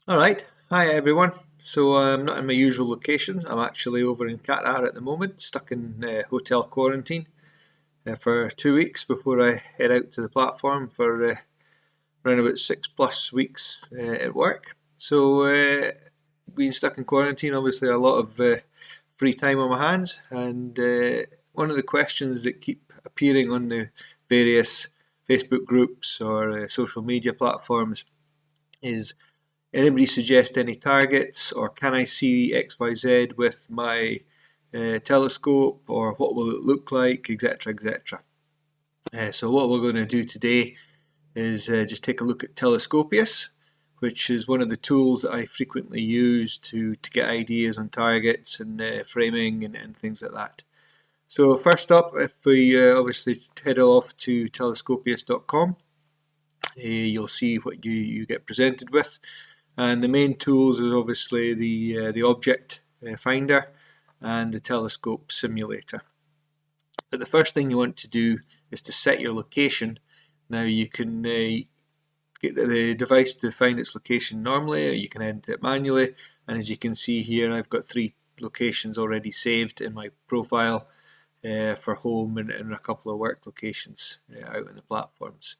Alright, hi everyone. So I'm not in my usual location. I'm actually over in Qatar at the moment, stuck in hotel quarantine for 2 weeks before I head out to the platform for around about 6+ weeks at work. So being stuck in quarantine, obviously a lot of free time on my hands, and one of the questions that keep appearing on the various Facebook groups or social media platforms is, anybody suggest any targets, or can I see XYZ with my telescope, or what will it look like, etc, etc. So what we're going to do today is just take a look at Telescopius, which is one of the tools that I frequently use to get ideas on targets and framing and things like that. So first up, if we obviously head off to telescopius.com, you'll see what you get presented with. And the main tools is obviously the object finder and the telescope simulator. But the first thing you want to do is to set your location. Now you can get the device to find its location normally, or you can edit it manually. And as you can see here, I've got 3 locations already saved in my profile for home and a couple of work locations out in the platforms.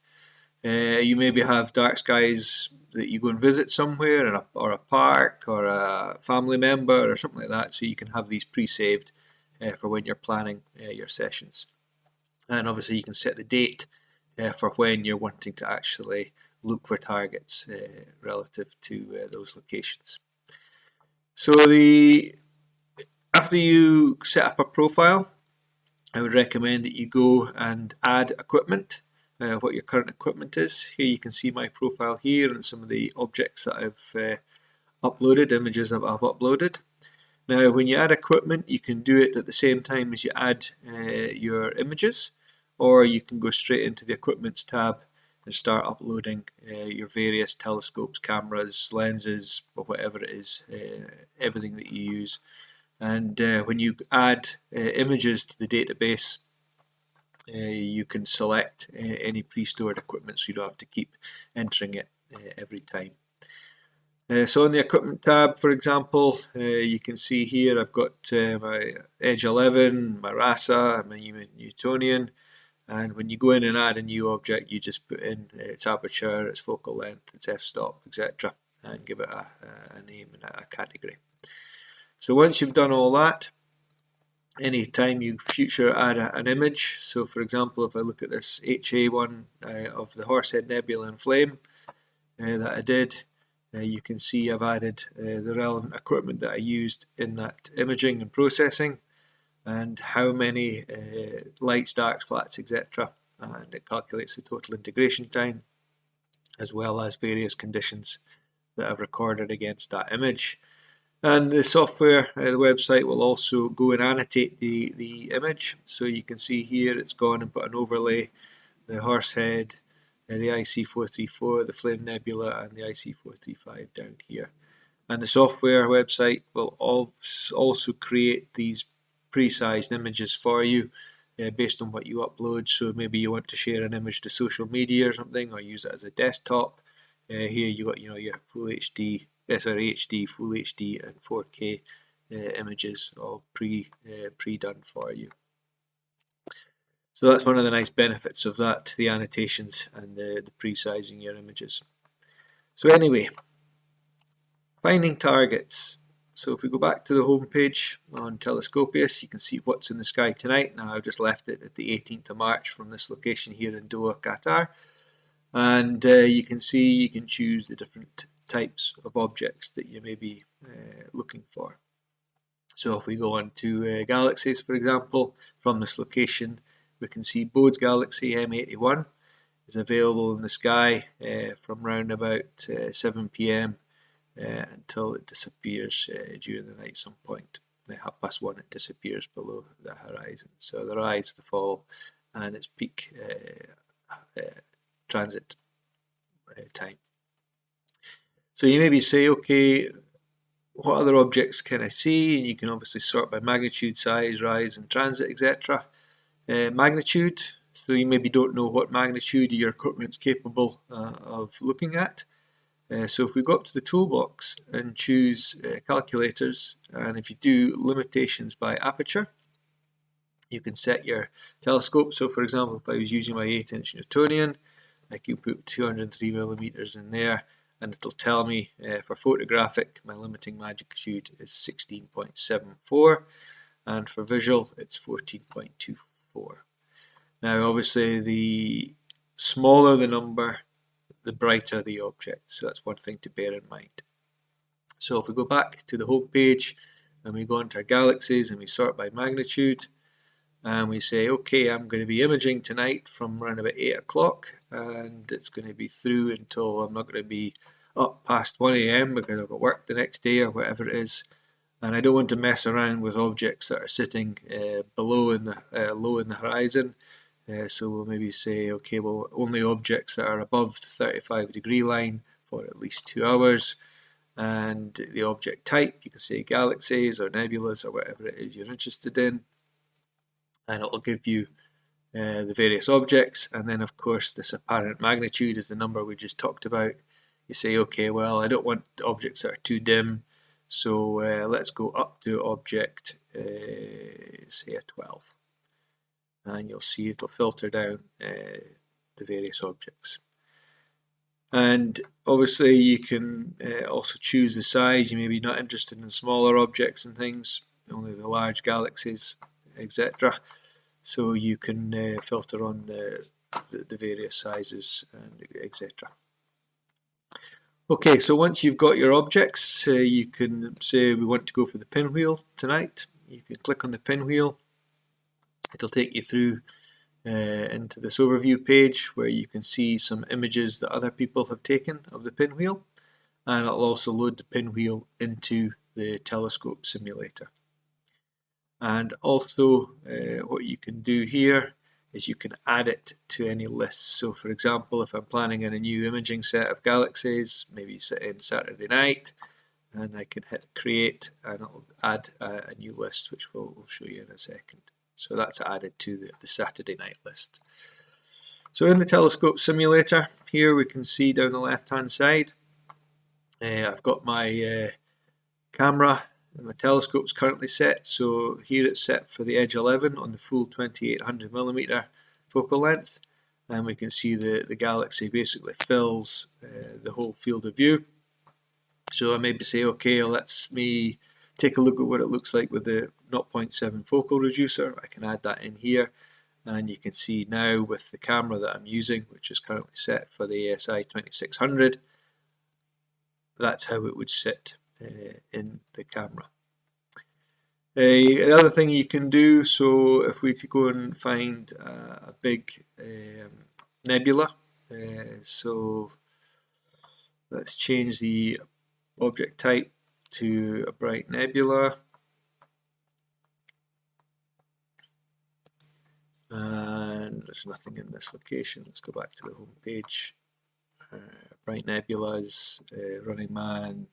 You maybe have dark skies that you go and visit somewhere, or a park, or a family member, or something like that, so you can have these pre-saved for when you're planning your sessions. And obviously you can set the date for when you're wanting to actually look for targets relative to those locations. So after you set up a profile, I would recommend that you go and add equipment. What your current equipment is. Here you can see my profile here and some of the objects that I've uploaded, images that I've uploaded. Now when you add equipment, you can do it at the same time as you add your images, or you can go straight into the equipments tab and start uploading your various telescopes, cameras, lenses, or whatever it is, everything that you use. And when you add images to the database, you can select any pre-stored equipment, so you don't have to keep entering it every time. So on the equipment tab, for example, you can see here I've got my Edge 11, my RASA, my Newtonian, and when you go in and add a new object, you just put in its aperture, its focal length, its f-stop, etc, and give it a name and a category. So once you've done all that, anytime you future add an image, so for example if I look at this HA one of the Horsehead Nebula in flame that I did, you can see I've added the relevant equipment that I used in that imaging and processing, and how many lights, darks, flats, etc, and it calculates the total integration time as well as various conditions that I've recorded against that image. And the software, the website, will also go and annotate the image. So you can see here it's gone and put an overlay, the Horsehead, the IC434, the Flame Nebula, and the IC435 down here. And the software website will also create these pre-sized images for you based on what you upload. So maybe you want to share an image to social media or something, or use it as a desktop. Here you got your full HD, HD, Full HD, and 4K images all pre-done for you. So that's one of the nice benefits of that, the annotations and the pre-sizing your images. So anyway, finding targets. So if we go back to the home page on Telescopius, you can see what's in the sky tonight. Now I've just left it at the 18th of March from this location here in Doha, Qatar. And you can see you can choose the different types of objects that you may be looking for. So if we go on to galaxies, for example, from this location, we can see Bode's Galaxy M81 is available in the sky from around about 7 PM until it disappears during the night some point. At 1:30 it disappears below the horizon. So the rise, the fall, and its peak transit time. So you maybe say, okay, what other objects can I see? And you can obviously sort by magnitude, size, rise, and transit, etc. Magnitude, so you maybe don't know what magnitude your equipment's capable of looking at. So if we go up to the toolbox and choose calculators, and if you do limitations by aperture, you can set your telescope. So for example, if I was using my 8-inch Newtonian, I can put 203mm in there, and it'll tell me for photographic, my limiting magnitude is 16.74, and for visual, it's 14.24. Now obviously the smaller the number, the brighter the object, so that's one thing to bear in mind. So if we go back to the home page and we go into our galaxies and we sort by magnitude, and we say, okay, I'm going to be imaging tonight from around about 8 o'clock, and it's going to be through until I'm not going to be up past 1 AM because I've got work the next day or whatever it is, and I don't want to mess around with objects that are sitting low in the horizon. So we'll maybe say, okay, well, only objects that are above the 35-degree line for at least 2 hours, and the object type, you can say galaxies or nebulas or whatever it is you're interested in, and it'll give you the various objects. And then of course this apparent magnitude is the number we just talked about. You say, okay, well, I don't want objects that are too dim, so let's go up to object, say a 12, and you'll see it'll filter down the various objects. And obviously you can also choose the size. You may be not interested in smaller objects and things, only the large galaxies, etc. So you can filter on the various sizes, and etc. Okay, so once you've got your objects, you can say we want to go for the pinwheel tonight. You can click on the pinwheel. It'll take you through into this overview page where you can see some images that other people have taken of the pinwheel, and it'll also load the pinwheel into the telescope simulator. And also what you can do here is you can add it to any lists. So for example, if I'm planning on a new imaging set of galaxies, maybe in Saturday night, and I can hit create and it'll add a new list, which we'll show you in a second. So that's added to the Saturday night list. So in the telescope simulator, here we can see down the left hand side, I've got my camera, and my telescope's currently set. So here it's set for the Edge 11 on the full 2800mm focal length, and we can see the galaxy basically fills the whole field of view. So I maybe say, okay, let me take a look at what it looks like with the 0.7 focal reducer. I can add that in here, and you can see now with the camera that I'm using, which is currently set for the ASI2600, that's how it would sit in the camera. Another thing you can do, so if we go and find a big nebula, so let's change the object type to a bright nebula, and there's nothing in this location. Let's go back to the home page. Bright nebulas, running man,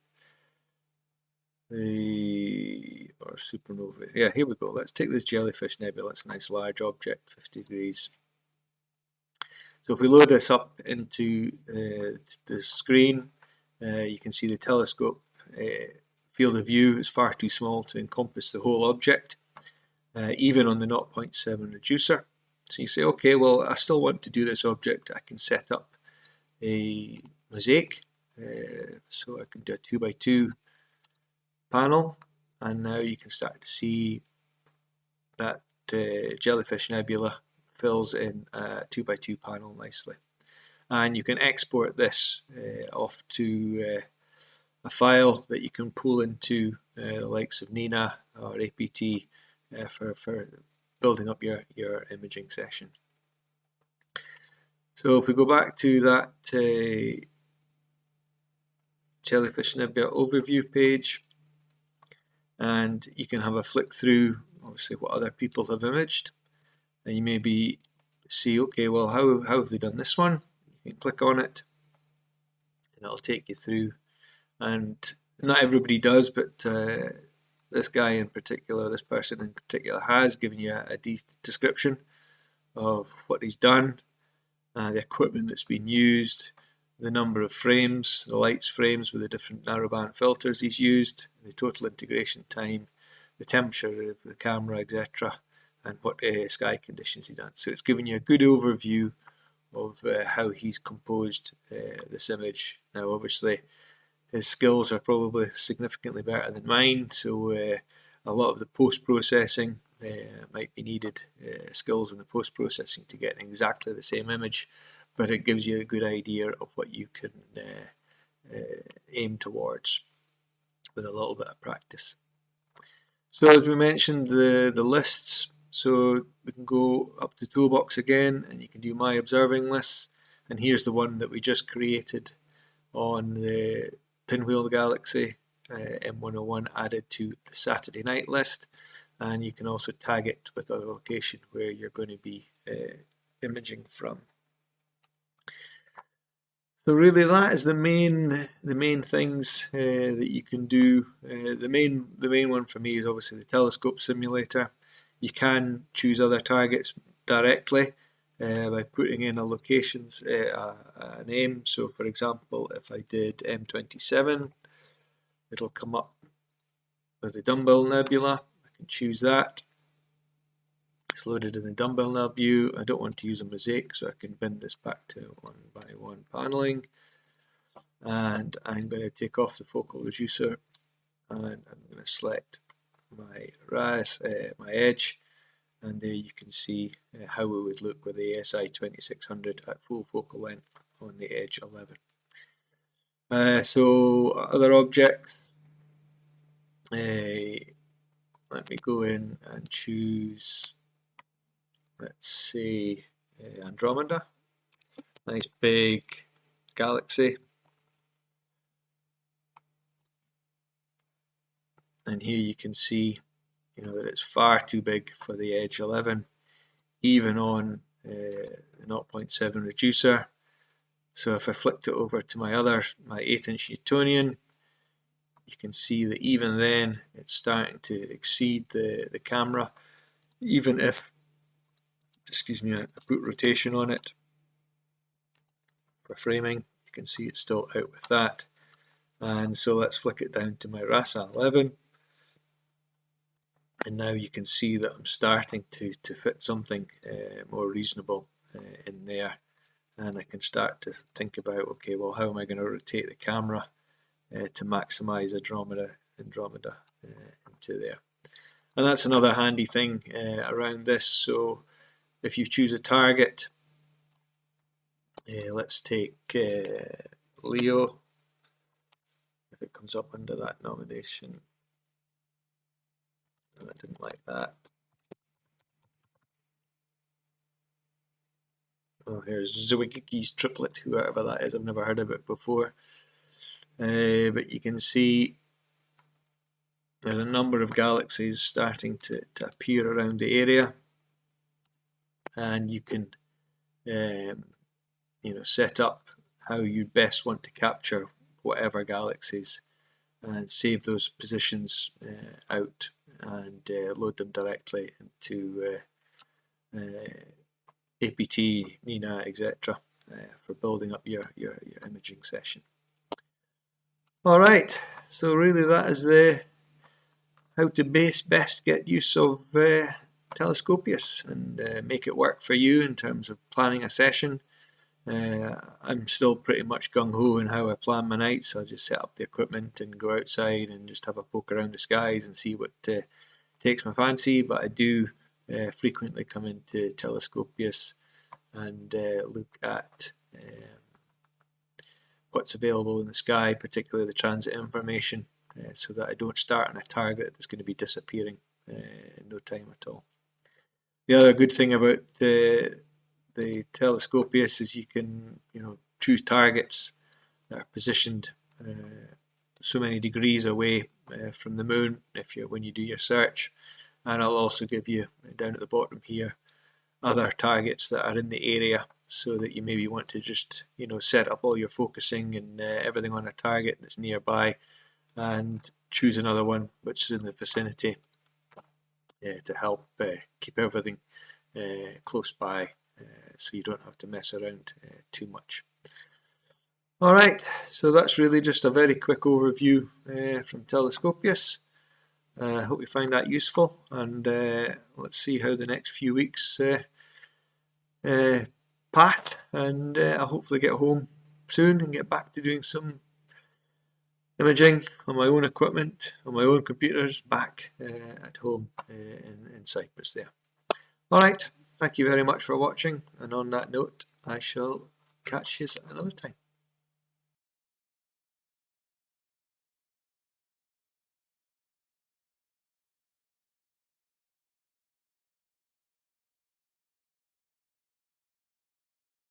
or supernova. Yeah, here we go. Let's take this jellyfish nebula. It's a nice large object, 50 degrees. So if we load this up into the screen, you can see the telescope field of view is far too small to encompass the whole object, even on the 0.7 reducer. So you say, okay, well, I still want to do this object. I can set up a mosaic. So I can do a 2x2 panel, and now you can start to see that jellyfish nebula fills in a 2x2 panel nicely. And you can export this off to a file that you can pull into the likes of Nina or APT for building up your imaging session. So if we go back to that jellyfish nebula overview page, and you can have a flick through obviously what other people have imaged, and you maybe see, okay, well, how have they done this one? You can click on it and it'll take you through, and not everybody does, but this guy in particular, this person in particular, has given you a description of what he's done, the equipment that's been used, the number of frames, the lights frames with the different narrowband filters he's used, the total integration time, the temperature of the camera, etc., and what sky conditions he's done. So it's giving you a good overview of how he's composed this image. Now obviously his skills are probably significantly better than mine, so a lot of the post-processing might be needed, skills in the post-processing to get exactly the same image, but it gives you a good idea of what you can aim towards with a little bit of practice. So as we mentioned, the lists, so we can go up to Toolbox again and you can do My Observing Lists, and here's the one that we just created on the Pinwheel Galaxy M101 added to the Saturday night list, and you can also tag it with a location where you're going to be imaging from. So really that is the main things that you can do. The main one for me is obviously the telescope simulator. You can choose other targets directly by putting in a locations a name. So for example, if I did M27, it'll come up with the Dumbbell Nebula. I can choose that. It's loaded in the Dumbbell Nub view. I don't want to use a mosaic, so I can bend this back to 1x1 paneling. And I'm going to take off the focal reducer, and I'm going to select my my edge, and there you can see how it would look with the ASI2600 at full focal length on the Edge 11. So other objects, let me go in and choose, let's say, Andromeda. Nice big galaxy. And here you can see, that it's far too big for the Edge 11, even on the 0.7 reducer. So if I flicked it over to my 8-inch Newtonian, you can see that even then it's starting to exceed the camera. Even if, I put rotation on it for framing, you can see it's still out with that. And so let's flick it down to my RASA 11. And now you can see that I'm starting to fit something more reasonable in there. And I can start to think about, okay, well, how am I going to rotate the camera to maximize Andromeda into there. And that's another handy thing around this. So if you choose a target, let's take Leo, if it comes up under that nomination. I didn't like that. Oh, here's Zwigiki's triplet, whoever that is. I've never heard of it before. But you can see there's a number of galaxies starting to appear around the area. And you can set up how you best want to capture whatever galaxies and save those positions out and load them directly into APT, Nina, etc. For building up your imaging session. Alright, so really that is how to best get use of Telescopius and make it work for you in terms of planning a session. I'm still pretty much gung-ho in how I plan my nights. I'll just set up the equipment and go outside and just have a poke around the skies and see what takes my fancy, but I do frequently come into Telescopius and look at what's available in the sky, particularly the transit information, so that I don't start on a target that's going to be disappearing in no time at all. The other good thing about the Telescopius is you can choose targets that are positioned so many degrees away from the moon when you do your search, and I'll also give you down at the bottom here other targets that are in the area, so that you maybe want to just set up all your focusing and everything on a target that's nearby, and choose another one which is in the vicinity to help keep everything close by, so you don't have to mess around too much. Alright, so that's really just a very quick overview from Telescopius. I hope you find that useful, and let's see how the next few weeks pass, and I'll hopefully get home soon and get back to doing some imaging on my own equipment, on my own computers, back at home in Cyprus there. Alright, thank you very much for watching, and on that note I shall catch you another time.